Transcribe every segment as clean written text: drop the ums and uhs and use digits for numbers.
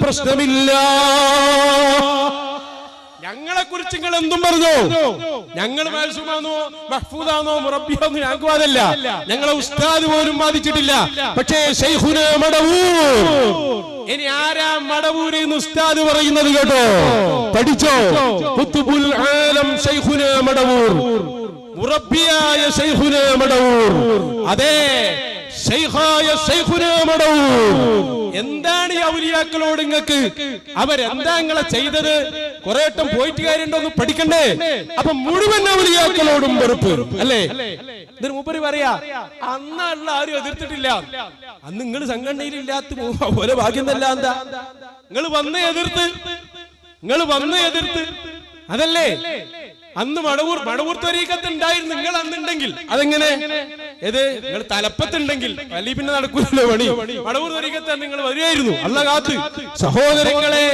പ്രശ്നമില്ല. ഞങ്ങളെ കുറിച്ച് നിങ്ങൾ എന്തും പറഞ്ഞു, ഞങ്ങൾ മാസൂമാണോ മഹ്ഫൂദാണോ മുറബ്ബിയാണോ ഞങ്ങൾക്ക് വാദമില്ല, ഞങ്ങളെ ഉസ്താദ് പോലും ബാധിച്ചിട്ടില്ല. പക്ഷേ ശൈഖുന മടവൂർ, ഇനി ആരാ മടവൂർ എന്ന് ഉസ്താദ് പറയുന്നത് കേട്ടോ, പഠിച്ചോ. ഖുത്ബുൽ ആലം ശൈഖുന മടവൂർ, മുറബ്ബിയായ ശൈഖുന മടവൂർ. അതെ, ശൈഖായ ശൈഖുന മടവൂർ. എന്താണ് ഈ ഔലിയാക്കളോട് നിങ്ങൾക്ക്, അവരെന്താ നിങ്ങളെ ചെയ്തത്? കുറേട്ടം പോയിട്ട് കാര്യമുണ്ടോന്ന് പഠിക്കണ്ടേ? അപ്പൊ മുഴുവൻ ഔലിയാക്കളോടും വെറുപ്പ് അല്ലേ? ഇതിന് മൂപ്പര് പറയാ, അന്നുള്ള ആരും എതിർത്തിട്ടില്ല. അന്ന് നിങ്ങൾ സംഘടനയിൽ ഇല്ലാത്ത പോലെ ഭാഗ്യം തന്നെ. എന്താ നിങ്ങൾ വന്ന് എതിർത്ത് അതല്ലേ? അന്ന് മടവൂർ ത്വരീഖത്ത് ഉണ്ടായിരുന്നു നിങ്ങൾ അന്നുണ്ടെങ്കിൽ. അതെങ്ങനെ? ഏത് നിങ്ങൾ തലപ്പത്തുണ്ടെങ്കിൽ അല്ലെങ്കിൽ പിന്നെ നടക്കൂലല്ലോ പണി. മടവൂർ ത്വരീഖത്ത് നിങ്ങൾ വരികയായിരുന്നു. അല്ലാഹ് കാത്ത്. സഹോദരങ്ങളെ,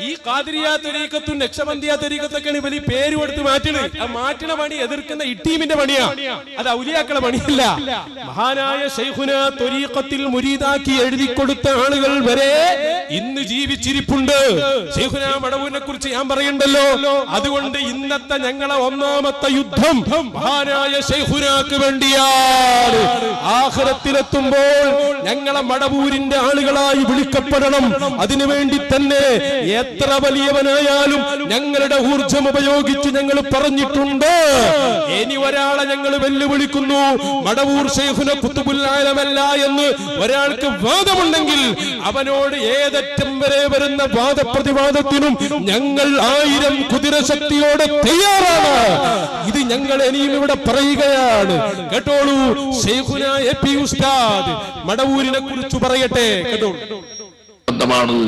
ഈ ഖാദിരിയ ത്വരീഖത്തും നക്ഷബന്ദിയ ത്വരീഖത്തൊക്കെയാണ് ഇവർ പേര് കൊടുത്ത് മാറ്റണത്. ആ മാറ്റണ പണി എതിർക്കുന്ന ഈ ടീമിന്റെ പണിയാ, അത് ഔലിയാക്കളെ പണിയല്ല. മഹാനായ ശൈഖുന ത്വരീഖത്തിൽ മുരീദാക്കി എഴുതി കൊടുത്ത ആളുകൾ വരെ ഇന്ന് ജീവിച്ചിരിപ്പുണ്ട്. ശൈഖുന മടവൂരിനെ കുറിച്ച് ഞാൻ പറയണ്ടല്ലോ. അതുകൊണ്ട് ഇന്നത്തെ ഞങ്ങളെ ഒന്നാമത്തെ യുദ്ധം മഹാനായ ശൈഖുനാക്ക് വേണ്ടിയാണ്. ആഖിറത്തിലെത്തുമ്പോൾ ഞങ്ങളെ മടവൂരിന്റെ ആളുകളായി വിളിക്കപ്പെടണം. അതിനുവേണ്ടി തന്നെ എത്ര വലിയവനായാലും ഞങ്ങളുടെ ഊർജം ഉപയോഗിച്ച് ഞങ്ങൾ പറഞ്ഞിട്ടുണ്ട്. ഇനി ഒരാളെ ഞങ്ങൾ വെല്ലുവിളിക്കുന്നു, മടവൂർ ശൈഖുന ഖുത്ബുൽ ആലമല്ല എന്ന് ഒരാൾക്ക് വാദമുണ്ടെങ്കിൽ അവനോട് ഏതറ്റം വരെ വരുന്ന വാദപ്രതിവാദത്തിനും ഞങ്ങൾ 1000 കുതിരശക്തിയോടെ തയ്യാറാണ്. ഇത് ഞങ്ങൾ ഇനിയും ഇവിടെ പറയുകയാണ്. കേട്ടോളൂ, ശൈഖുന എപി ഉസ്താദ് മടവൂരിനെ കുറിച്ച് പറയട്ടെ. കേട്ടോളൂ.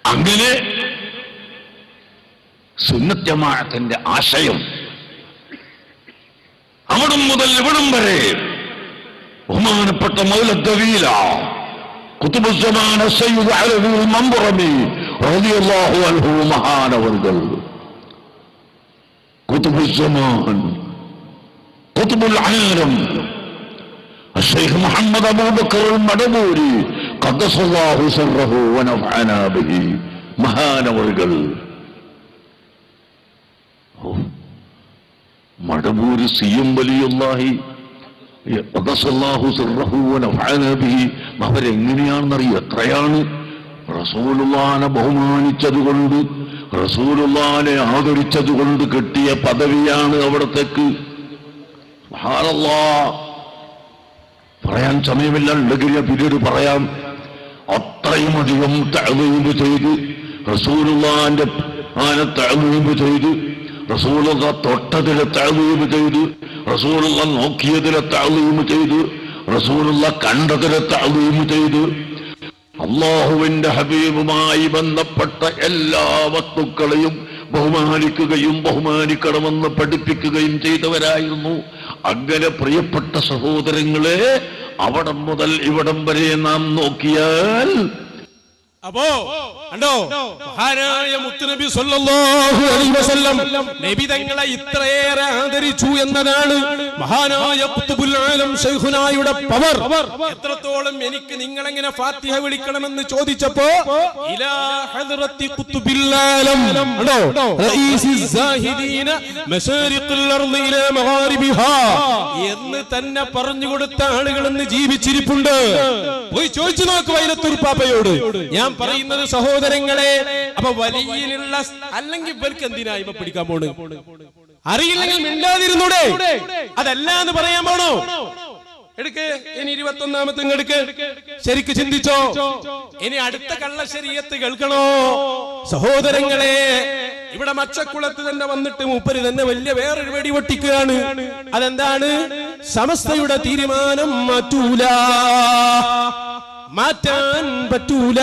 അങ്ങനെ സുന്നത്ത് ജമാഅത്തിന്റെ ആശയം അവിടം മുതൽ ഇവിടം വരെ ബഹുമാനപ്പെട്ട മൗലദ്ദവീല ഖുത്ബുസ്സമാന സയ്യിദ് അലവിൽ മംബറമി റളിയല്ലാഹു അൻഹു മഹാനവർകൾ, ഖുത്ബുസ്സമാൻ ഖുത്ബുൽ ആലം الشيخ محمد أبو بكر المدبوري قدس الله سره ونفعنا به മഹാനവർകൾ. മടവൂര് സിയം വലിയുള്ളാഹി ഖദസല്ലാഹു സിർറഹു വനഫഅനാ ബിഹി. അവരെങ്ങനെയാണെന്നറിയോ? എത്രയാണ് റസൂലുള്ളാഹിനെ ബഹുമാനിച്ചതുകൊണ്ട്, റസൂലുള്ളാഹിനെ ആദരിച്ചതുകൊണ്ട് കിട്ടിയ പദവിയാണ് അവിടത്തേക്ക്. സുബ്ഹാനല്ലാഹ്, പറയാൻ സമയമില്ല, ഉണ്ടെങ്കിൽ പിന്നീട് പറയാം. അത്രയും അധികം തഅ്ളീം ചെയ്ത് റസൂലുള്ളാഹിന്റെ ആനെ തഅ്ളീം ചെയ്ത്, റസൂലുള്ള തൊട്ടതിലെ തഅ്ളീം ചെയ്ത്, റസൂലുള്ള നോക്കിയതിലെ തഅ്ളീം ചെയ്ത്, റസൂലുള്ള കണ്ടതിലെ തഅ്ളീം ചെയ്ത്, അല്ലാഹുവിന്റെ ഹബീബുമായി ബന്ധപ്പെട്ട എല്ലാ വസ്തുക്കളെയും ബഹുമാനിക്കുകയും ബഹുമാനിക്കണമെന്ന് പഠിപ്പിക്കുകയും ചെയ്തവരായിരുന്നു. അങ്ങനെ പ്രിയപ്പെട്ട സഹോദരങ്ങളെ, അവിടം മുതൽ ഇവിടം വരെ നാം നോക്കിയാൽ അപ്പോ കണ്ടോ, മഹാനായ മുത്തുനബി സല്ലല്ലാഹു അലൈഹി വസല്ലം നബി തങ്ങളെ ഇത്രയേറെ ആദരിച്ചു എന്നതാണ് മഹാനായ ഖുത്ബുൽ ആലം ശൈഖുനായുടെ പവർ. എത്രത്തോളം എനിക്ക് നിങ്ങളെങ്ങനെ ഫാത്തിഹ വിളിക്കണമെന്ന് ചോദിച്ചപ്പോ ഇലാ ഹദ്റത്തി ഖുത്ബിൽ ആലം കണ്ടോ, റഈസിസ് സാഹിദീന മശാരിഖുൽ അർളി ഇലാ മഗാരിബിഹാ എന്ന് തന്നെ പറഞ്ഞു കൊടുത്ത ആളുകൾ ഇന്ന് ജീവിച്ചിരിപ്പുണ്ട്. പോയി ചോദിച്ചു നോക്ക് വൈലത്തൂർ പാപ്പയോട്. ഞാൻ പറയുന്നത് സഹോദരങ്ങളെ, അപ്പൊ വലിയിലുള്ള അല്ലെങ്കിൽ ഇവർക്ക് എന്തിനാ ഇവ പിടിക്കാൻ പോണ്? അറിയില്ലെങ്കിൽ മിണ്ടാതിരുന്നൂടെ? അതല്ല എന്ന് പറയാൻ പോണോ? എടുക്ക്, ഇനി 21ാമത്തെ എടുക്ക്, ശരിക്ക് ചിന്തിച്ചോ. ഇനി അടുത്ത കള്ളശരീഅത്ത് കേൾക്കണോ സഹോദരങ്ങളെ? ഇവിടെ മച്ചക്കുളത്ത് തന്നെ വന്നിട്ട് മൂപ്പര് തന്നെ വലിയ വേറൊരു വെടി പൊട്ടിക്കുകയാണ്. അതെന്താണ്? സമസ്തയുടെ തീരുമാനം മാറ്റാൻ പറ്റൂല.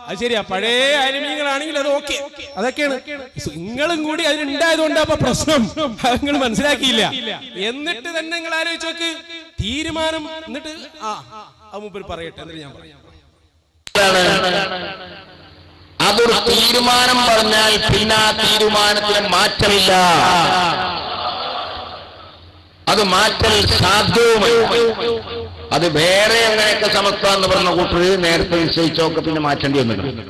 അത് ശരിയാ, പഴയ അലിമീങ്ങളാണെങ്കിൽ അത് ഓക്കെ, അതൊക്കെയാണ്. നിങ്ങളും കൂടി അതിനുണ്ടായതുകൊണ്ട് അപ്പൊ പ്രശ്നം നിങ്ങൾ മനസ്സിലാക്കിയില്ല. എന്നിട്ട് തന്നെ നിങ്ങൾ ആലോചിച്ച് നോക്ക്, തീരുമാനം. എന്നിട്ട് മൂപ്പര് പറയട്ടെ, എന്നിട്ട് ഞാൻ പറയാം. അതൊരു തീരുമാനം പറഞ്ഞാൽ പിന്നെ ആ തീരുമാനത്തിന് മാറ്റമില്ല. അത് മാറ്റൽ സാധ്യവുമല്ല. അത് വേറെ അങ്ങനെയൊക്കെ സമസ്ത എന്ന് പറഞ്ഞ കൂട്ടർ നേരത്തെ നിശ്ചയിച്ചൊക്കെ പിന്നെ മാറ്റേണ്ടി വന്നിട്ടുണ്ട്.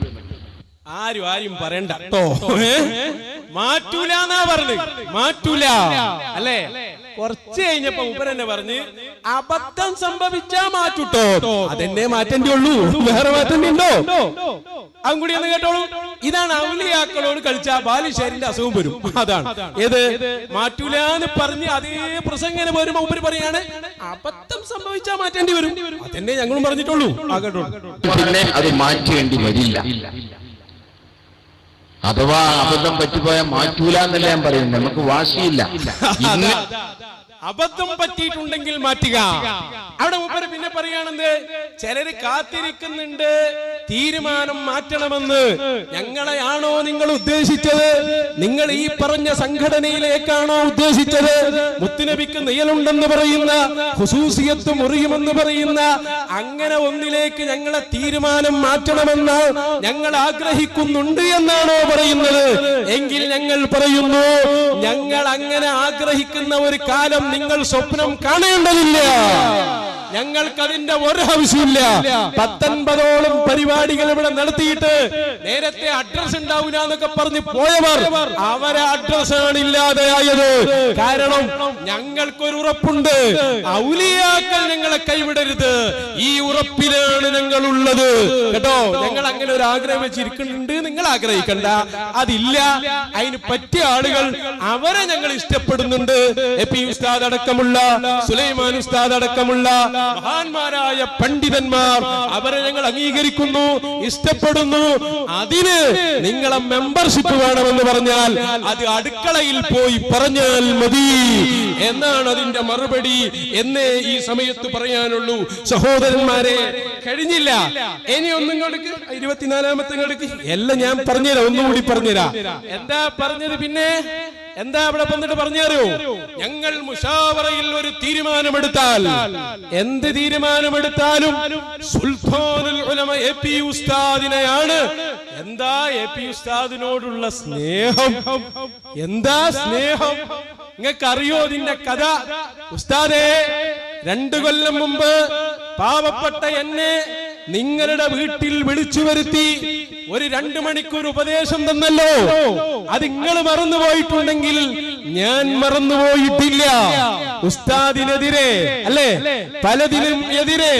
ആരും പറയണ്ട കേട്ടോ, മാറ്റൂല എന്നാ പറഞ്ഞു, മാറ്റൂല അല്ലേ. കുറച്ച് കഴിഞ്ഞപ്പോ ഉപരന്നെ പറഞ്ഞ് അബദ്ധം സംഭവിച്ചാ മാറ്റൂട്ടോ, അതെന്നെ മാറ്റേണ്ടി ഉള്ളൂ, വേറെ മാറ്റേണ്ടിണ്ടോ? അതും കൂടി ഒന്ന് കേട്ടോളൂ. ഇതാണ് ഔലിയാക്കളോട് കളിച്ച ബാലുശ്ശേരിന്റെ അസുഖം വരും. അതാണ് ഏത് മാറ്റൂല എന്ന് പറഞ്ഞ് അതേ പ്രസംഗം വരുമ്പോ ഉപരി പറയാണ് അബദ്ധം സംഭവിച്ചാ മാറ്റേണ്ടി വരും, അതെന്നെ ഞങ്ങളും പറഞ്ഞിട്ടുള്ളൂ. ആ കേട്ടോ, പിന്നെ അത് മാറ്റേണ്ടി വരില്ല. അഥവാ അബദ്ധം പറ്റിപ്പോയാൽ മാറ്റൂല എന്നല്ല ഞാൻ പറയുന്നത്, നമുക്ക് വാശിയില്ല. അബദ്ധം പറ്റിയിട്ടുണ്ടെങ്കിൽ മാറ്റുക. അവിടെ മുപ്പര് പിന്നെ പറയുകയാണെന്ത്, ചിലര് കാത്തിരിക്കുന്നുണ്ട് തീരുമാനം മാറ്റണമെന്ന്. ഞങ്ങളെയാണോ നിങ്ങൾ ഉദ്ദേശിച്ചത്? നിങ്ങൾ ഈ പറഞ്ഞ സംഘടനയിലേക്കാണോ ഉദ്ദേശിച്ചത്? മുത്തുനബിക്ക് നെയ്യലുണ്ടെന്ന് പറയുന്ന, ഖുസൂസിയത്ത് മുറിയുമെന്ന് പറയുന്ന അങ്ങനെ ഒന്നിലേക്ക് ഞങ്ങളെ തീരുമാനം മാറ്റണമെന്ന് ഞങ്ങൾ ആഗ്രഹിക്കുന്നുണ്ട് എന്നാണോ പറയുന്നത്? എങ്കിൽ ഞങ്ങൾ പറയുന്നു, ഞങ്ങൾ അങ്ങനെ ആഗ്രഹിക്കുന്ന ഒരു കാലം നിങ്ങൾ സ്വപ്നം കാണേണ്ടതില്ല. ഞങ്ങൾക്കതിന്റെ ഒരു ആവശ്യമില്ല. 19ഓളം പരിപാടികൾ ഇവിടെ നടത്തിയിട്ട് നേരത്തെ അഡ്രസ് ഉണ്ടാവില്ല എന്നൊക്കെ പറഞ്ഞ് പോയവർ അവരെ അഡ്രസ്സാണ് ഇല്ലാതെയായത്. കാരണം ഞങ്ങൾക്കൊരു ഉറപ്പുണ്ട്, ഔലിയാക്കൾ ഞങ്ങളെ കൈവിടരുത്, ഈ ഉറപ്പിലാണ് ഞങ്ങൾ ഉള്ളത് കേട്ടോ. ഞങ്ങൾ അങ്ങനെ ഒരു ആഗ്രഹം വെച്ചിരിക്കുന്നുണ്ട്, നിങ്ങൾ ആഗ്രഹിക്കണ്ട, അതില്ല. അതിന് പറ്റിയ ആളുകൾ അവരെ ഞങ്ങൾ ഇഷ്ടപ്പെടുന്നുണ്ട്. എപി ഉസ്താദ് അടക്കമുള്ള, സുലൈമാൻ ഉസ്താദ് അടക്കമുള്ള മഹാന്മാരായ പണ്ഡിതന്മാർ, അവരെ ഞങ്ങൾ അംഗീകരിക്കുന്നു, ഇഷ്ടപ്പെടുന്നു. അതിന് നിങ്ങളെ മെമ്പർഷിപ്പ് വേണമെന്ന് പറഞ്ഞാൽ അത് അടുക്കളയിൽ പോയി പറഞ്ഞാൽ മതി എന്നാണ് അതിന്റെ മറുപടി എന്നേ ഈ സമയത്ത് പറയാനുള്ളൂ. സഹോദരന്മാരെ, കഴിഞ്ഞില്ല, ഇനി ഒന്നും കൊടുക്ക്, 24ാമത്തെ കൊടുക്ക്. എല്ലാം ഞാൻ പറഞ്ഞുതരാം, ഒന്നുകൂടി പറഞ്ഞുതരാം. എന്താ പറഞ്ഞത്? പിന്നെ എന്താ അവിടെ വന്നിട്ട് പറഞ്ഞാരോ, ഞങ്ങൾ മുശാവറയിൽ ഒരു തീരുമാനമെടുത്താൽ, എന്ത് തീരുമാനമെടുത്താലും സുൽത്താനുൽ ഉലമ എപി ഉസ്താദിനെയാണ്. എന്താ എപി ഉസ്താദിനോടുള്ള സ്നേഹം, എന്താ സ്നേഹം നിങ്ങൾക്കറിയോ ഇതിന്റെ കഥ? ഉസ്താദേ, 2 കൊല്ലം മുമ്പ് പാവപ്പെട്ട എന്നെ നിങ്ങളുടെ വീട്ടിൽ വിളിച്ചു വരുത്തി ഒരു 2 മണിക്കൂർ ഉപദേശം തന്നല്ലോ. അത് നിങ്ങൾ മറന്നുപോയിട്ടുണ്ടെങ്കിൽ ഞാൻ മറന്നുപോയിട്ടില്ല. ഉസ്താദിനെതിരെ അല്ലേ, പലതിനും എതിരെ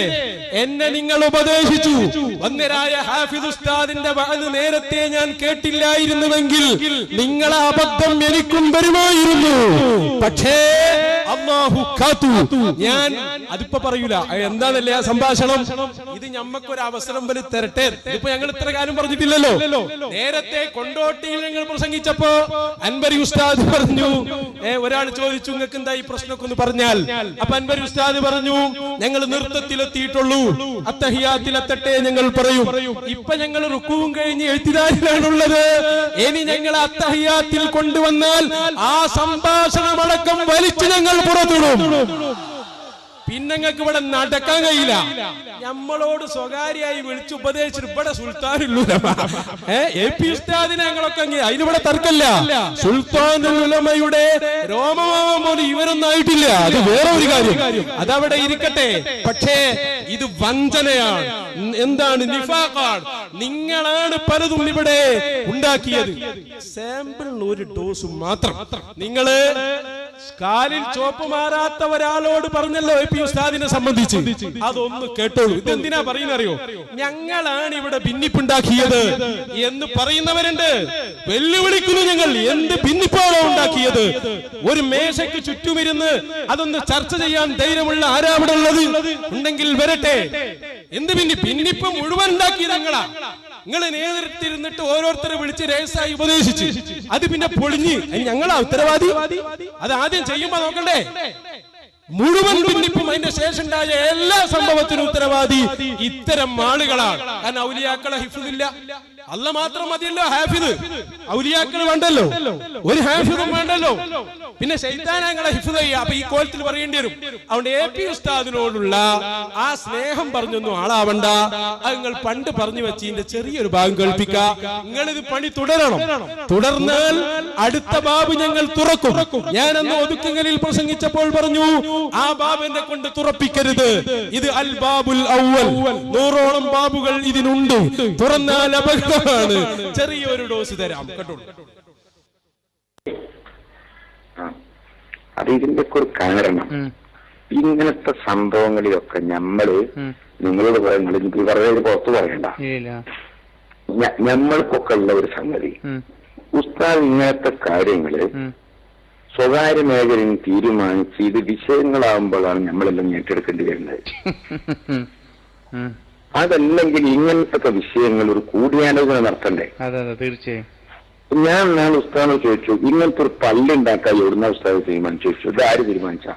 എന്നെ നിങ്ങൾ ഉപദേശിച്ചു. വന്യരായ ഹാഫിദ് ഉസ്താദിന്റെ വഅദ് നേരത്തെ ഞാൻ കേട്ടില്ലായിരുന്നുവെങ്കിൽ നിങ്ങളെ അബദ്ധം എനിക്കും വരുമായിരുന്നു. പക്ഷേ അല്ലാഹു കാത്തു. ഞാൻ അതിപ്പോ പറയൂല, എന്താന്നല്ലേ ആ സംഭാഷണം. ഇത് ഞമ്മക്കൊരു അവസരം പോലെ തരട്ടെ. ഇപ്പൊ ഞങ്ങൾ ഇത്ര കാര്യം പറഞ്ഞിട്ടില്ലല്ലോ. നേരത്തെ കൊണ്ടോട്ടിയിൽ ഞങ്ങൾ പ്രസംഗിച്ചപ്പോ അൻവരി ഉസ്താദ് പറഞ്ഞു, ഒരാൾ ചോദിച്ചു നിങ്ങൾക്ക് എന്താ ഈ പ്രശ്നമൊക്കെ ഒന്ന് പറഞ്ഞാൽ. അപ്പൊ അൻവരി ഉസ്താദ് പറഞ്ഞു, ഞങ്ങൾ നൃത്തത്തിലെത്തിയിട്ടുള്ളൂ, അത്തഹിയാത്തിലെത്തട്ടെ ഞങ്ങൾ പറയും. ഇപ്പൊ ഞങ്ങൾ റുക്കുവും കഴിഞ്ഞ് എഴുത്തിദാരിലാണുള്ളത്. ഇനി ഞങ്ങൾ അത്തഹിയാത്തിൽ കൊണ്ടുവന്നാൽ ആ സംഭാഷണമടക്കം വലിച്ചു ഞങ്ങൾ പുറത്തിടും. പിന്നെ ഞങ്ങൾക്ക് ഇവിടെ നടക്കാൻ കഴിയില്ല. നമ്മളോട് സ്വകാര്യായി വിളിച്ച് ഉപദേശിച്ചിട്ട് ഇവിടെ സുൽത്താനുൽ ഉലമ എപി ഉസ്താദിനെ ഞങ്ങളൊക്കെ അതിനിവിടെ തർക്കമില്ല. സുൽത്താനുൽ ഉലമയുടെ രോമമാവാൻ പോലും ഇവരൊന്നും ആയിട്ടില്ല. അത് വേറെ ഒരു കാര്യം, അതവിടെ ഇരിക്കട്ടെ. പക്ഷേ ഇത് വഞ്ചനയാണ്. എന്താണ്? നിഫാഖാണ്. നിങ്ങളാണ് പലതും ഇവിടെ ഉണ്ടാക്കിയത്. സാമ്പിൾ ഒരു ഡോസ് മാത്രം. നിങ്ങള് കാലിൽ ചോപ്പ് മാറാത്ത ഒരാളോട് പറഞ്ഞല്ലോ എപി ഉസ്താദിനെ സംബന്ധിച്ച്, അതൊന്ന് കേട്ടോളൂ. ഇതെന്തിനാ പറയുന്നറിയോ? ഞങ്ങളാണ് ഇവിടെ ഭിന്നിപ്പുണ്ടാക്കിയത് എന്ന് പറയുന്നവരുണ്ട്. വെല്ലുവിളിക്കുന്നു ഞങ്ങൾ. എന്ത് ഭിന്നിപ്പാണോ ഉണ്ടാക്കിയത്? ഒരു മേശയ്ക്ക് ചുറ്റുമിരുന്ന് അതൊന്ന് ചർച്ച ചെയ്യാൻ ധൈര്യമുള്ള ആരാ അവിടെ ഉള്ളത്? ഉണ്ടെങ്കിൽ വരട്ടെ. എന്ത് ഭിന്നിപ്പ് മുഴുവൻ ഉണ്ടാക്കിയത് ഞങ്ങളാ. നിങ്ങൾ നേതൃത്വത്തിരുന്നിട്ട് ഓരോരുത്തരെ വിളിച്ച് രഹസ്യമായി ഉപദേശിച്ചു. അത് പിന്നെ പൊളിഞ്ഞ് ഞങ്ങളാ ഉത്തരവാദി. അത് ആദ്യം ചെയ്യുമ്പോ നോക്കണ്ടേ? മുഴുവൻ ഭിന്നിപ്പും അതിന്റെ ശേഷം ഉണ്ടായ എല്ലാ സംഭവത്തിനും ഉത്തരവാദി ഇത്തരം ആളുകളാണ്. കാരണം ഔലിയാക്കളെ ഹിഫ്ദില്ല, അല്ല മാത്രം മതിയല്ലോ ഹാഫിദ്, ഔലിയാക്കൾ വേണ്ടല്ലോ, ഒരു ഹാഫിദും വേണ്ടല്ലോ, പിന്നെ ശൈത്താനങ്ങളെ ഹിഫ്ദ് ചെയ്യുക. അപ്പൊ ഈ കോലത്തിൽ പറയേണ്ടി വരും. അതുകൊണ്ട് AP ഉസ്താദിനോടുള്ള ആ സ്നേഹം പറഞ്ഞൊന്നും ആളാവണ്ട. അത് നിങ്ങൾ പണ്ട് പറഞ്ഞു വെച്ചതിന്റെ ചെറിയൊരു ഭാഗം കേൾപ്പിക്ക. നിങ്ങൾ ഇത് പണി തുടരണം. തുടർന്നാൽ അടുത്ത ബാബ് ഞങ്ങൾ തുറക്കും. ഞാനന്ന് ഒതുക്കങ്ങളിൽ പ്രസംഗിച്ചപ്പോൾ പറഞ്ഞു, ആ ബാബിനെ കൊണ്ട് തുറപ്പിക്കരുത്. ഇത് അൽ ബാബുൽ അവ്വൽ, 100ഓളം ബാബുകൾ ഇതിനുണ്ട്. തുറന്നാൽ അപകടമാണ്. ചെറിയൊരു ഡോസ് തരാം കേട്ടോ. അത് ഇതിന്റെ ഒക്കെ ഒരു കാരണം, ഇങ്ങനത്തെ സംഭവങ്ങളിലൊക്കെ നിങ്ങളോട് പറയുന്നത് പറയുന്നത് പുറത്തു പറയണ്ട, നമ്മൾക്കൊക്കെ ഉള്ള ഒരു സംഗതി, ഉസ്താദ് ഇങ്ങനത്തെ കാര്യങ്ങള് സ്വകാര്യ മേഖലയിൽ തീരുമാനിച്ച് ഇത് വിഷയങ്ങളാകുമ്പോഴാണ് നമ്മളെല്ലാം ഏറ്റെടുക്കേണ്ടി വരുന്നത്. അതല്ലെങ്കിൽ ഇങ്ങനത്തെ വിഷയങ്ങൾ ഒരു കൂടിയാലോചന നടത്തണ്ടേ? തീർച്ചയായും. ഞാൻ നാളെ ഉസ്താദിനോട് ചോദിച്ചു, ഇങ്ങനത്തെ ഒരു പള്ളിണ്ടാക്കാൻ എവിടുന്ന ഉസ്താദ് തീരുമാനിച്ചു ചോദിച്ചു. ഇത് ആര് തീരുമാനിച്ചാ?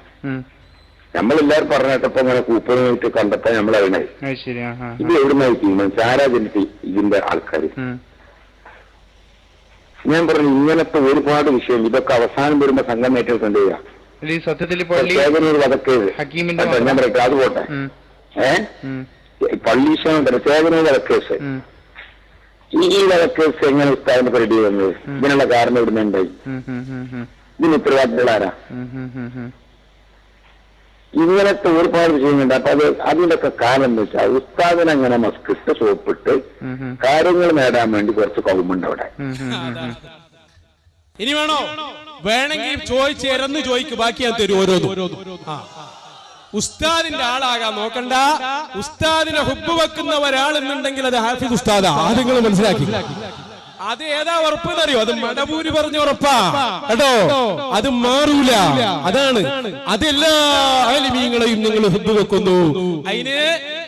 നമ്മളെല്ലാരും പറഞ്ഞിട്ടപ്പോ അങ്ങനെ കൂപ്പണായിട്ട് കണ്ടപ്പോ നമ്മളറിയണേ ഇത് എവിടുന്നായി തീരുമാനിച്ചു, ആരാ ഇതിന്റെ ആൾക്കാർ? ഞാൻ പറഞ്ഞു ഇങ്ങനത്തെ ഒരുപാട് വിഷയം ഇതൊക്കെ അവസാനം വരുമ്പോ സംഘം ഏറ്റെടുക്കേണ്ടതാ. ചേകനൂർ വധക്കേസ് ഞാൻ പറയട്ടെ, അത് പോട്ടെ. പള്ളീശ്വരം ചേകനൂർ വധക്കേസ്, ഈ വധക്കേസ് എങ്ങനെ ഉസ്താദിന്റെ പരിധി വന്നത്? ഇതിനുള്ള കാരണം ഇവിടുന്ന് ഉണ്ടായി? ഇതിന് ഉത്തരവാദിത്തങ്ങളാരാ? ഇങ്ങനത്തെ ഒരുപാട് വിഷയങ്ങളുണ്ട്. അപ്പൊ അതിന്റെയൊക്കെ കാരണം എന്ന് വെച്ചാൽ ഉസ്താദിനെ അങ്ങനെ മസ്കിട്ട് സോപ്പിട്ട് കാര്യങ്ങൾ നേടാൻ വേണ്ടി കുറച്ച് കൗമുണ്ട് അവിടെ. ഇനി വേണോ? വേണമെങ്കിൽ ചോദിച്ചേരെന്ന് ചോദിക്കും, ബാക്കി ഞാൻ തരും ഓരോന്നും. ഉസ്താദിന്റെ ആളാകാൻ നോക്കണ്ട. ഉസ്താദിനെ ഹുബ്ബ് വെക്കുന്ന ഒരാളെന്നുണ്ടെങ്കിൽ അത് ഹാഫിദ് ഉസ്താദാ. അത് നിങ്ങൾ മനസ്സിലാക്കി. അത് ഏതാ ഉറപ്പെന്നറിയോ? അത് മടവൂര് പറഞ്ഞ ഉറപ്പാ കേട്ടോ. അത് മാറൂല. അതാണ്. അതെല്ലാ ആലിമീങ്ങളെയും നിങ്ങൾ ഹുബ്ബ് വെക്കുന്നു. അതിന്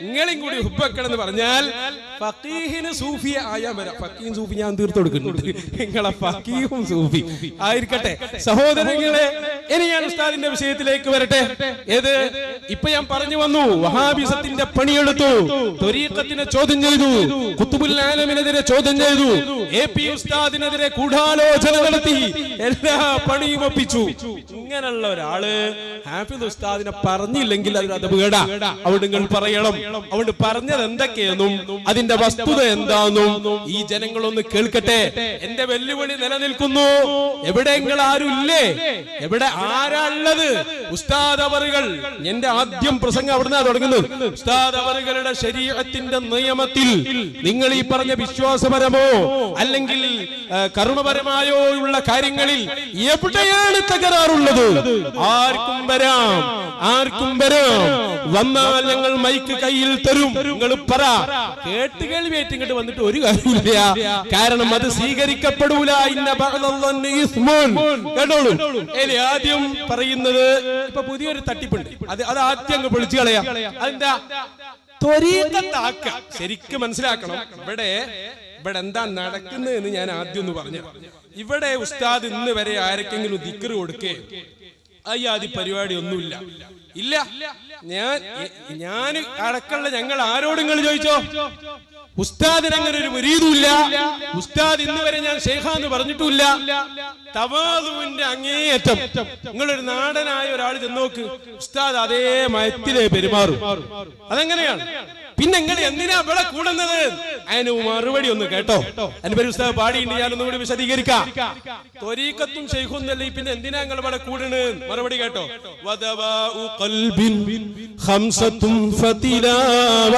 നിങ്ങളെയും കൂടി ഹുബ്ബ് വെക്കണം എന്ന് പറഞ്ഞാൽ ഫഖീഹിന് സൂഫി ആയാൽ വരാം. ഫക്കീഹും സൂഫി ഞാൻ തീർത്തു കൊടുക്കുന്നുണ്ട്. നിങ്ങളെ ഫക്കീഹും സൂഫി ആയിരിക്കട്ടെ. സഹോദരങ്ങളെ, ഇനി ഞാൻ ഉസ്താദിന്റെ വിഷയത്തിലേക്ക് വരട്ടെ. ഏത് ഇപ്പൊ ഞാൻ പറഞ്ഞു വന്നു, വഹാബിസത്തിന്റെ പണിയെടുത്തു, ത്വരീഖത്തിനെ ചോദ്യം ചെയ്തു, ഖുത്ബുൽ ആലമിനെതിരെ ചോദ്യം ചെയ്തു, AP ഉസ്താദിനെതിരെ ഗൂഢാലോചന നടത്തി, എല്ലാ പണിയും ഒപ്പിച്ചു. ഇങ്ങനെയുള്ള ഒരാള് ഹാഫിദ് ഉസ്താദിനെ പറഞ്ഞില്ലെങ്കിൽ അതൊരു അപകട. അവിടെ നിങ്ങൾ പറയണം. അവിടെ പറഞ്ഞത് എന്തൊക്കെയെന്നും അതിന്റെ വസ്തുത എന്താണെന്നും ഈ ജനങ്ങളൊന്ന് കേൾക്കട്ടെ. എന്റെ വെല്ലുവിളി നിലനിൽക്കുന്നു. എവിടെയെങ്കിൽ ആരുമില്ലേ? എവിടെ ആരാ ഉള്ളത്? ഉസ്താദ് അവറുകൾ, എന്റെ ആദ്യം പ്രസംഗം അവിടുന്ന് തുടങ്ങുന്നത്. ഉസ്താദ് അവറുകളുടെ ശരീഅത്തിന്റെ നിയമത്തിൽ നിങ്ങൾ ഈ പറഞ്ഞ വിശ്വാസപരമോ അല്ലെങ്കിൽ കർമ്മപരമായോ ഉള്ള കാര്യങ്ങളിൽ എവിടെയാണ് തകരാറുള്ളത്? ആർക്കും വരാം, ആർക്കും വരാം. വന്നാൽ ഞങ്ങൾ മൈക്ക് കയ്യിൽ തരും. നിങ്ങൾ പറ. കേട്ടുകേൾവിയായിട്ട് ഇങ്ങോട്ട് വന്നിട്ട് ഒരു കാര്യമില്ല. കാരണം അത് സ്വീകരിക്കപ്പെടൂല. കേട്ടോളൂ. ഇനി ആദ്യം പറയുന്നത് ഇപ്പൊ പുതിയൊരു തട്ടിപ്പുണ്ട്. അത് ആദ്യം അങ്ങ് പൊളിച്ചു കളയാം. അതെന്താ? ത്വരീഖത്താക്ക. ശരിക്കും മനസ്സിലാക്കണം. ഇവിടെ എന്താ നടക്കുന്നതെന്ന് ഞാൻ ആദ്യം ഒന്ന് പറഞ്ഞു. ഇവിടെ ഉസ്താദ് ഇന്ന് വരെ ആരൊക്കെങ്കിലും ദിക്ർ കൊടുക്കേ അയ്യാതി പരിപാടി ഒന്നുമില്ല. ഇല്ല. ഞാൻ അടക്കമുള്ള ഞങ്ങൾ ആരോട് നിങ്ങൾ ചോദിച്ചോ? ഉസ്താദിന് അങ്ങനെ ഒരു മുരീദുമില്ല. ഉസ്താദ് ഇന്ന് വരെ ഞാൻ ശൈഖാന്ന് പറഞ്ഞിട്ടില്ല. തവാദുവിന്റെ അങ്ങേയറ്റം. നിങ്ങളൊരു നാടനായ ഒരാൾ ചെന്നോക്ക്, ഉസ്താദ് അതേ മയത്തിലേ പെരുമാറും. അതെങ്ങനെയാണ്? പിന്നെ നിങ്ങൾ എന്തിനാ ഇവിടെ കൂടുന്നത്? അതിന് മറുപടി ഒന്ന് കേട്ടോ. അതിന്റെ പേര് ഉസ്താദ് പാടിയുണ്ട്, ഞാനൊന്നും കൂടി വിശദീകരിക്കാം. ത്വരീഖത്തും ശൈഖും എന്നല്ലേ, പിന്നെ എന്തിനാ നിങ്ങൾ ഇവിടെ കൂടുന്നത്? മറുപടി കേട്ടോ. വദവാഉ ഖൽബിൻ ഖംസത്തുൻ ഫതിലാവ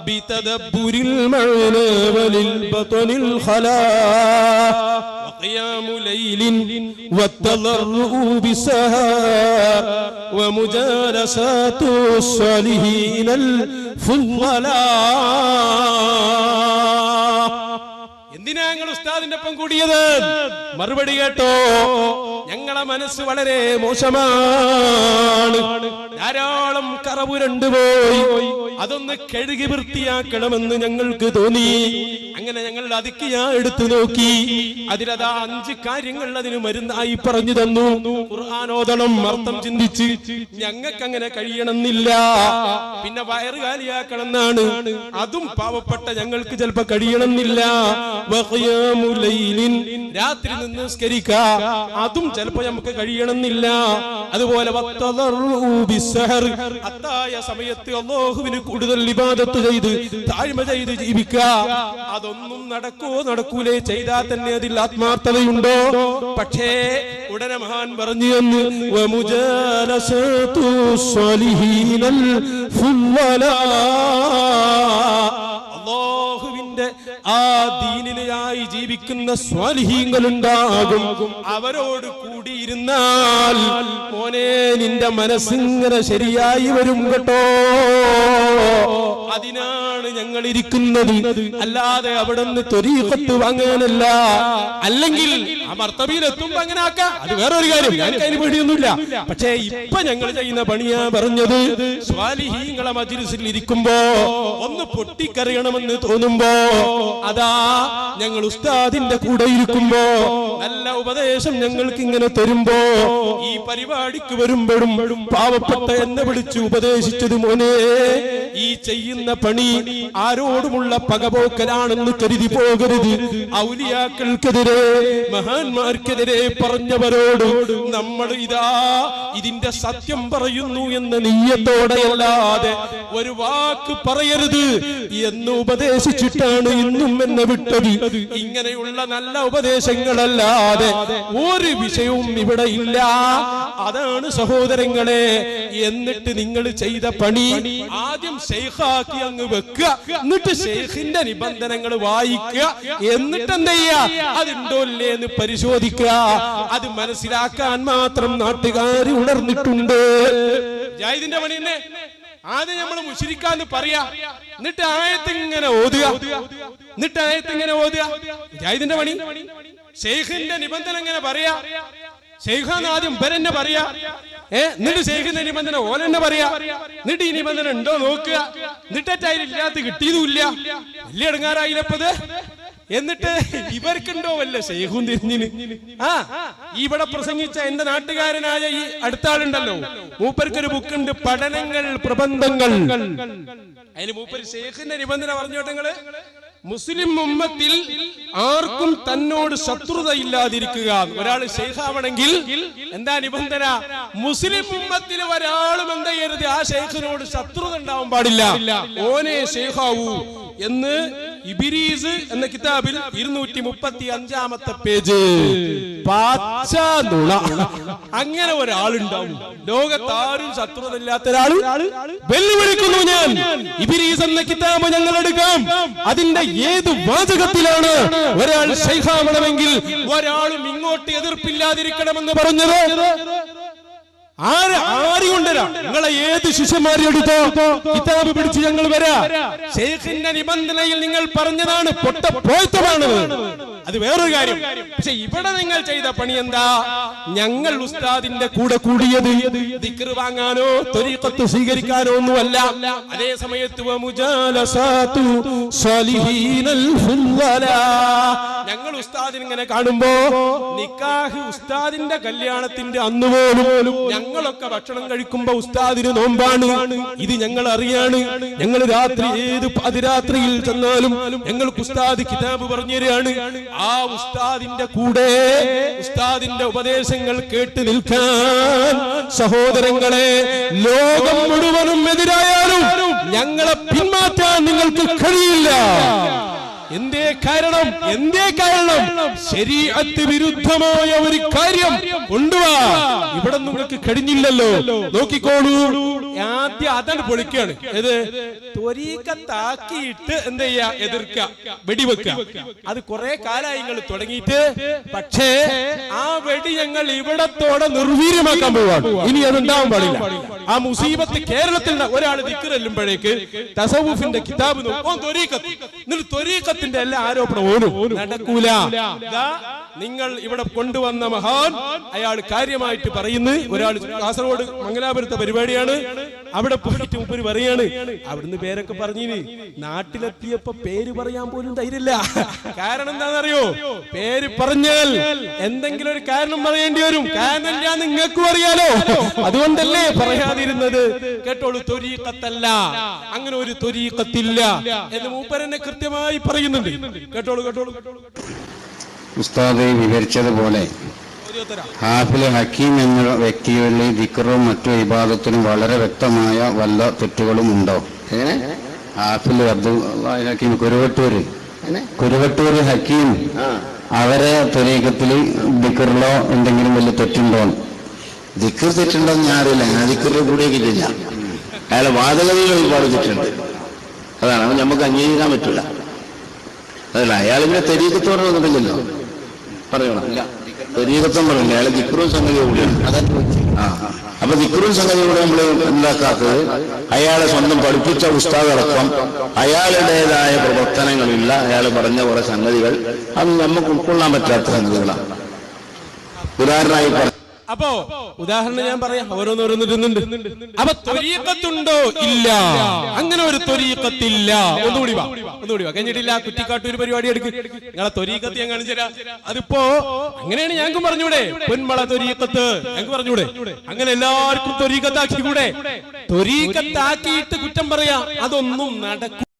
ബിതദബ്ബുരിൽ മഅനാ വലിൽ ബത്നിൽ ഖലാ وقيام ليل والتضرع بالسهر ومجالسات الصالحين الفضلاء. എന്തിനാ നിങ്ങൾ ഉസ്താദിന്റെ ഒപ്പം കൂടിയത്? മറുപടി കേട്ടോ, ഞങ്ങളെ മനസ്സ് വളരെ മോശമാണ്, ധാരാളം കറവുരണ്ടുപോയി, അതൊന്ന് കഴുകി വൃത്തിയാക്കണമെന്ന് ഞങ്ങൾക്ക് തോന്നി. അങ്ങനെ ഞങ്ങൾ അതിക്ക് ഞാൻ എടുത്തു നോക്കി, അതിലതാ 5 കാര്യങ്ങൾ അതിന് മരുന്നായി പറഞ്ഞു തന്നു. ഖുർആൻ ഓതണം, അർത്ഥം ചിന്തിച്ച്. ഞങ്ങൾക്ക് അങ്ങനെ കഴിയണമെന്നില്ല. പിന്നെ വയറ് കാലിയാക്കണം എന്നാണ്, അതും പാവപ്പെട്ട ഞങ്ങൾക്ക് ചിലപ്പോ കഴിയണമെന്നില്ല. രാത്രി നിന്ന് നിസ്കരിക്ക, അതും ചിലപ്പോ നമുക്ക് കഴിയണമെന്നില്ല. അതുപോലെ അത്തായ സമയത്ത് അല്ലാഹുവിന് കൂടുതൽ ഇബാദത്ത് ചെയ്ത് താഴ്മ ചെയ്ത് ജീവിക്കുക, അതൊന്നും നടക്കൂലേ? ചെയ്താൽ തന്നെ അതിൽ ആത്മാർത്ഥതയുണ്ടോ? പക്ഷേ ഉടനെ മഹാൻ പറഞ്ഞു എന്ന് അല്ലാഹുവിന്റെ ആ ദീനിലായി ജീവിക്കുന്ന സ്വാലിഹീങ്ങൾ ഉണ്ടാകും. അവരോട് കൂടിയിരുന്നാൽ മോനെ നിന്റെ മനസ്സിങ്ങനെ ശരിയായി വരും കേട്ടോ. അതിനാണ് ഞങ്ങൾ ഇരിക്കുന്നത്, അല്ലാതെ അവിടെ നിന്ന് ത്വരീഖത്ത് വാങ്ങാനല്ല. അല്ലെങ്കിൽ ആ മർത്തബയിലെത്തുമ്പോ അങ്ങനെ ആക്കാം, അത് വേറൊരു കാര്യം, ഞങ്ങൾക്ക് അതിന് പേടിയൊന്നുമില്ല. പക്ഷേ ഇപ്പൊ ഞങ്ങൾ ചെയ്യുന്ന പണിയാ പറഞ്ഞത്, സ്വാലിഹീങ്ങളെ മജ്‌ലിസിൽ ഇരിക്കുമ്പോ ഒന്ന് പൊട്ടിക്കറിയണമെന്ന് തോന്നുമ്പോ, അതാ ഞങ്ങൾ ഉസ്താദിന്റെ കൂടെ ഇരിക്കുമ്പോ നല്ല ഉപദേശം ഞങ്ങൾക്ക് ഇങ്ങനെ തരുമ്പോ, ഈ പരിപാടിക്ക് വരുമ്പോഴും പാവപ്പെട്ട എന്നെ വിളിച്ച് ഉപദേശിച്ചത്, മോനെ ഈ ചെയ്യുന്ന പണി ആരോടുമുള്ള പകപോക്കലാണെന്ന് കരുതി പോകരുത്. ഔലിയാക്കൾക്കെതിരെ മഹാന്മാർക്കെതിരെ പറഞ്ഞവരോട് നമ്മൾ ഇതിന്റെ സത്യം പറയുന്നു എന്ന നിയ്യത്തോടെയല്ലാതെ ഒരു വാക്ക് പറയരുത് എന്ന് ഉപദേശിച്ചിട്ടാണ് ഇന്നും എന്നെ വിട്ടത്. ഇങ്ങനെയുള്ള നല്ല ഉപദേശങ്ങളല്ലാതെ ഒരു വിഷയവും ഇവിടെ ഇല്ല. അതാണ് സഹോദരങ്ങളെ. എന്നിട്ട് നിങ്ങൾ ചെയ്ത പണി ആദ്യം ശൈഖാക്കി അങ്ങ് വെക്കുക, എന്നിട്ട് ശൈഖിന്റെ നിബന്ധനകൾ വായിക്കുക, എന്നിട്ട് എന്ത് ചെയ്യുക, അതുണ്ടോ ഇല്ലേ എന്ന് പരിശോധിക്കുക. അത് മനസ്സിലാക്കാൻ മാത്രം നാട്ടുകാർ ഉണർന്നിട്ടുണ്ട്. ജാഹിദിന്റെ പണി തന്നെ ആദ്യം നമ്മൾ മുശ്രിക്കാന്ന് പറയാ, എന്നിട്ട് ആയത്തിങ്ങനെ ഓതുക, ജാഹിദിന്റെ പണി. ശൈഖിന്റെ നിബന്ധന എങ്ങനെ പറയാ? ശൈഖാന്ന് ആദ്യം ഇവരെന്നെ പറയാ, എന്നിട്ട് ശൈഖിന്റെ നിബന്ധന ഓലെന്നെ പറയാ, എന്നിട്ട് ഈ നിബന്ധന ഉണ്ടോ നോക്കുക, എന്നിട്ടില്ലാത്ത കിട്ടിയതുമില്ല, വലിയ ഇടങ്ങാറായില്ലപ്പത്. എന്നിട്ട് ഇവർക്കുണ്ടോ വല്ല ശൈഖും തിരിഞ്ഞിന്? ഇവിടെ പ്രസംഗിച്ച എന്റെ നാട്ടുകാരനായ ഈ അടുത്ത ആളുണ്ടല്ലോ, മൂപ്പർക്കൊരു ബുക്കുണ്ട്, പഠനങ്ങൾ പ്രബന്ധങ്ങൾ. അതിന് മൂപ്പര് ശൈഖിന്റെ നിബന്ധന പറഞ്ഞോട്ടെ നിങ്ങള്. മുസ്ലിം ഉമ്മത്തിൽ ആർക്കും തന്നോട് ശത്രുതയില്ലാതിരിക്കുക. ഒരാൾ ശൈഖാവണമെങ്കിൽ എന്താ നിബന്ധന? മുസ്ലിം ഉമ്മത്തിൽ ഒരാളും എന്താ ചെയ്യരുത്, ആ ശൈഖിനോട് ശത്രുത ഉണ്ടാവാൻ പാടില്ല, ഓനെ ശൈഖാവൂ എന്ന് ഇബ്രീസ് എന്ന കിതാബിൽ 235-ാമത്തെ പേജ്. അങ്ങനെ ഒരാളുണ്ടാവും ലോകത്താരും ശത്രുത ഇല്ലാത്ത ഒരാൾ. വെല്ലുവിളിക്കുന്നു ഞാൻ, ഇബ്രീസ് എന്ന കിതാബ് ഞങ്ങൾ എടുക്കാം, അതിന്റെ ഏത് വാചകത്തിലാണ് ഒരാൾ ശൈഖാവണമെങ്കിൽ ഒരാളും ഇങ്ങോട്ട് എതിർപ്പില്ലാതിരിക്കണമെന്ന് പറഞ്ഞത്? ആര് കൊണ്ടുവരാ? നിങ്ങളെ ഏത് ശിഷ്യന്മാരെടുത്തോ കിതാബ് പിടിച്ച് ഞങ്ങൾ വരാ. ശൈഖിന്റെ നിബന്ധനയിൽ നിങ്ങൾ പറഞ്ഞതാണ് പൊട്ടപ്പോയത്തമാണ്, അത് വേറൊരു കാര്യം. പക്ഷെ ഇവിടെ നിങ്ങൾ ചെയ്ത പണി എന്താ? ഞങ്ങൾ ഉസ്താദിന്റെ കൂടെ കൂടിയത് ദിക്ർ വാങ്ങാനോ ത്വരീഖത്ത് സ്വീകരിക്കാനോ ഒന്നുമല്ല. അതേ സമയത്ത് ഞങ്ങൾ ഉസ്താദിനെ ഇങ്ങനെ കാണുമ്പോ, നിക്കാഹ് ഉസ്താദിന്റെ കല്യാണത്തിന്റെ അന്ന് പോലും ഞങ്ങളൊക്കെ ഭക്ഷണം കഴിക്കുമ്പോ ഉസ്താദിന് നോമ്പാണ്, ഇത് ഞങ്ങൾ അറിയാണ്. ഞങ്ങൾ രാത്രി ഏത് പാതിരാത്രിയിൽ ചെന്നാലും ഞങ്ങൾക്ക് ഉസ്താദ് കിതാബ് പറഞ്ഞു തരികയാണ്. ആ ഉസ്താദിന്റെ കൂടെ ഉസ്താദിന്റെ ഉപദേശങ്ങൾ കേട്ട് നിൽക്കാൻ സഹോദരങ്ങളെ, ലോകം മുഴുവനും എതിരായാലും ഞങ്ങളെ പിന്മാറ്റാൻ നിങ്ങൾക്ക് കഴിയില്ല. എന്തേ കാരണം? ശരീഅത്ത് വിരുദ്ധമായ ഒരു കാര്യം കൊണ്ടുവാ, ഇവിടെ നിങ്ങൾക്ക് കഴിഞ്ഞില്ലല്ലോ. നോക്കിക്കോളൂ, ആദ്യം അതാണ് പൊളിക്കാണ്. ഏത്? ത്വരീഖത്താക്കിയിട്ട് എന്ത് ചെയ്യാ? എതിർക്കുക, വെടിവെക്കുക. അത് കുറെ കാലമായി നിങ്ങൾ തുടങ്ങിയിട്ട്. പക്ഷേ ആ വെടി ഞങ്ങൾ ഇവിടത്തോടെ നിർവീര്യമാക്കാൻ പോവാണ്. ഇനി അതുണ്ടാവാൻ പാടില്ല. ആ മുസീബത്ത് കേരളത്തിൽ ഒരാൾ ദിക്ർ ചെല്ലുമ്പോഴേക്ക് തസവുഫിന്റെ കിതാബ് നോക്കും, ത്വരീഖത്ത് ത്വരീഖത്തിന്റെ എല്ലാ ആരോപണവും നടക്കൂല. നിങ്ങൾ ഇവിടെ കൊണ്ടുവന്ന മഹാൻ അയാൾ കാര്യമായിട്ട് പറയുന്നു. ഒരാൾ കാസർഗോഡ് മംഗലാപുരത്തെ പരിപാടിയാണ്, അവിടെ പോയിട്ട് മുപ്പര് പറയാണ്, അവിടുന്ന് പേരൊക്കെ പറഞ്ഞിന്, നാട്ടിലെത്തിയപ്പോ പേര് പറയാൻ പോലും ധൈര്യമില്ല. കാരണം എന്താണെന്നറിയോ? പേര് പറഞ്ഞാൽ എന്തെങ്കിലും ഒരു കാരണം പറയേണ്ടി വരും. കാരണം ഞാൻ നിങ്ങൾക്കും അറിയാലോ, അതുകൊണ്ടല്ലേ പറയാതിരുന്നത്. കേട്ടോളൂ, ത്വരീഖത്തല്ല, അങ്ങനെ ഒരു ത്വരീഖത്തില്ല എന്ന് മൂപ്പരെന്നെ കൃത്യമായി പറയുന്നുണ്ട്. കേട്ടോളൂ കേട്ടോളൂ. ഉസ്താദ് വിവരിച്ചതുപോലെ ഹാഫിൽ ഹക്കീം എന്ന വ്യക്തികളിൽ ദിക്റും മറ്റു ഇബാദത്തിനും വളരെ വ്യക്തമായ വല്ല തെറ്റുകളും ഉണ്ടോ? ഹാഫിൽ അബ്ദുൽ ഹക്കീം കുരുവട്ടൂർ ഹക്കീം, അവരെ ത്വരീഖത്തിൽ ദിക്റിലോ എന്തെങ്കിലും വലിയ തെറ്റുണ്ടോ? ദിക്ർ തെറ്റുണ്ടോന്ന് ഞാൻ അറിയില്ല, ഞാൻ ദിക്റിൽ കൂടെയൊക്കെ ഇല്ല. അയാളെ വാദഗതികൾ ഒരുപാട് തെറ്റുണ്ട്, അതാണ് നമുക്ക് അംഗീകരിക്കാൻ പറ്റില്ല. അതല്ല, അയാളിങ്ങനെ തെരീക്കത്തോടെ വന്നിട്ടില്ലല്ലോ, പറയണം തെരീക്കത്വം പറയില്ല, അയാളെ ദിക്റും സംഗതിയും കൂടിയാണ്. അപ്പൊ ദിക്റും സംഗതിയും കൂടെ നമ്മൾ എന്താക്കാത്തത്, അയാളെ സ്വന്തം പഠിപ്പിച്ച ഉസ്താദടക്കം അയാളുടേതായ പ്രവർത്തനങ്ങളില്ല, അയാൾ പറഞ്ഞ കുറെ സംഗതികൾ അത് നമുക്ക് ഉൾക്കൊള്ളാൻ പറ്റാത്ത സംഗതികളാണ്. ഉദാഹരണമായി അപ്പോ ഉദാഹരണം ഞാൻ പറയാം, ഓരോന്നോരോന്നിരുന്നുണ്ട്. അപ്പൊ ത്വരീഖത്തുണ്ടോ? ഇല്ല, അങ്ങനെ ഒരു ത്വരീഖത്തില്ല. ഒന്നുകൂടി വാ കഴിഞ്ഞിട്ടില്ല. കുറ്റിക്കാട്ടൂർ പരിപാടി എടുക്ക്, നിങ്ങളെ ത്വരീഖത്ത് ഞാൻ കാണിച്ചുതരാ. അതിപ്പോ അങ്ങനെയാണ് ഞങ്ങൾക്ക് പറഞ്ഞൂടെ, പൊന്മള ത്വരീഖത്ത് ഞങ്ങൾക്ക് പറഞ്ഞൂടെ? അങ്ങനെ എല്ലാവർക്കും ത്വരീഖത്താക്കി കൂടെ? ത്വരീഖത്താക്കിയിട്ട് കുറ്റം പറയാ, അതൊന്നും നടക്കും.